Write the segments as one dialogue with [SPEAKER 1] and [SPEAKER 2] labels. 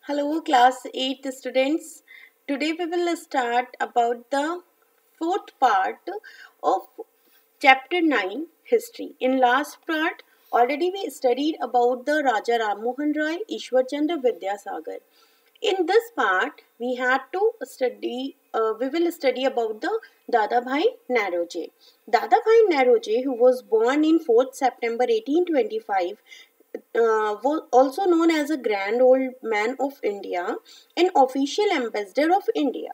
[SPEAKER 1] Hello, class 8 students. Today we will start about the fourth part of chapter 9 history. In last part, already we studied about the Raja Ram Mohan Roy, Ishwar Chandra Vidyasagar. In this part, we will study about the Dadabhai Naroje. Dadabhai Naroje, who was born in 4th September 1825, was also known as a Grand Old Man of India, an official ambassador of India,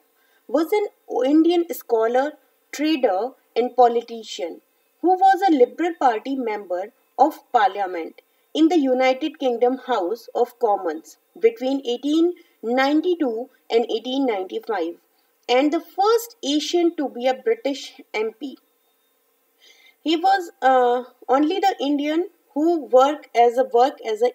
[SPEAKER 1] was an Indian scholar, trader, and politician who was a Liberal Party member of Parliament in the United Kingdom House of Commons between 1892 and 1895, and the first Asian to be a British MP. He was only the Indian who worked as a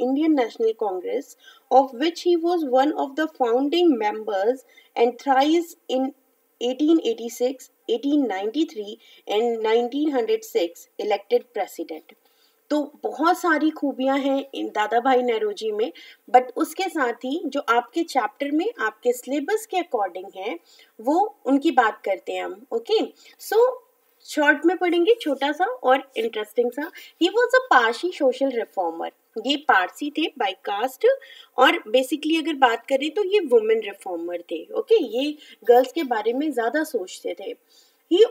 [SPEAKER 1] Indian National Congress, of which he was one of the founding members, and thrice in 1886, 1893 and 1906 elected president. तो बहुत सारी खूबियां हैं इन दादा भाई नेरोजी में, but उसके साथ ही जो आपके चैप्टर में आपके सिलेबस के अकॉर्डिंग है वो उनकी बात करते हैं हम. ओके, सो शॉर्ट में पढ़ेंगे, छोटा सा और इंटरेस्टिंग सा. He was a Parsi social reformer. ये पारसी थे बाय कास्ट, और बेसिकली अगर बात करें तो ये वुमेन रिफॉर्मर थे. ओके, ये गर्ल्स के बारे में ज्यादा सोचते थे. He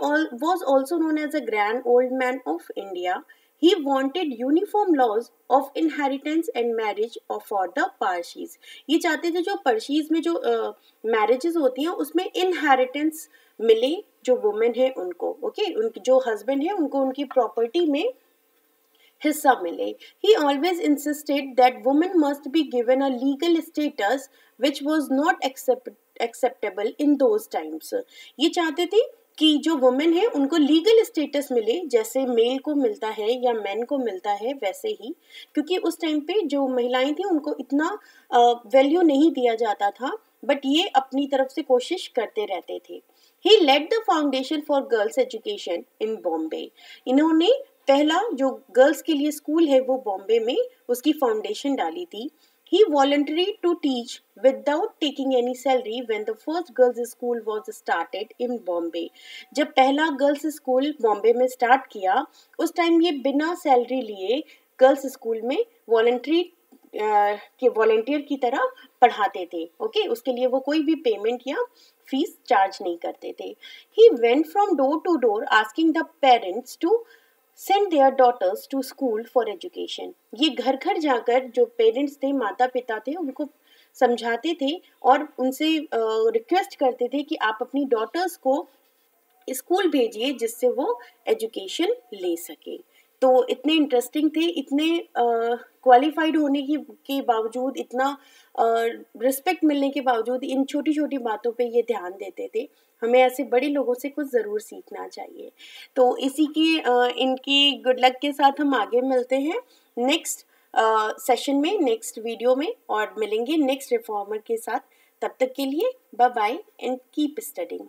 [SPEAKER 1] was also known as a grand old man of India. He wanted uniform laws of inheritance and marriage for the Parsis. ये चाहते थे जो पर्शीज में जो मैरिजेस होती हैं उसमें इनहेरिटेंस मिले जो वुमेन है उनको. ओके, उनके जो हस्बैंड है उनको उनकी प्रॉपर्टी में हिस्सा मिले. He always insisted that women must be given a legal status which was not acceptable in those times. ये चाहते थे कि जो वुमेन है उनको लीगल स्टेटस मिले जैसे मेल को मिलता है या मैन को मिलता है वैसे ही, क्योंकि उस टाइम पे जो महिलाएं थी उनको इतना वैल्यू नहीं दिया जाता था, बट ये अपनी तरफ से कोशिश करते रहते थे. He laid the foundation for girls education in Bombay. इन्होंने पहला जो गर्ल्स के लिए स्कूल है वो बॉम्बे में उसकी फाउंडेशन डाली थी. He volunteered to teach without taking any salary when the first girls' school was started in Bombay. जब पहला गर्ल्स स्कूल बॉम्बे में स्टार्ट किया उस टाइम ये बिना सैलरी लिए गर्ल्स स्कूल में वॉलंटियर की तरह पढ़ाते थे. ओके, उसके लिए वो कोई भी पेमेंट या फीस चार्ज नहीं करते थे. He went from door to door asking the parents to send their daughters to school for education. ये घर घर जाकर जो पेरेंट्स थे, माता पिता थे, उनको समझाते थे और उनसे रिक्वेस्ट करते थे कि आप अपनी डॉटर्स को स्कूल भेजिए जिससे वो एजुकेशन ले सके. तो इतने इंटरेस्टिंग थे, इतने क्वालिफाइड होने के बावजूद, इतना रिस्पेक्ट मिलने के बावजूद इन छोटी छोटी बातों पे ये ध्यान देते थे. हमें ऐसे बड़े लोगों से कुछ ज़रूर सीखना चाहिए. तो इसी की इनकी गुड लक के साथ हम आगे मिलते हैं नेक्स्ट सेशन में, नेक्स्ट वीडियो में, और मिलेंगे नेक्स्ट रिफॉर्मर के साथ. तब तक के लिए bye bye and keep studying.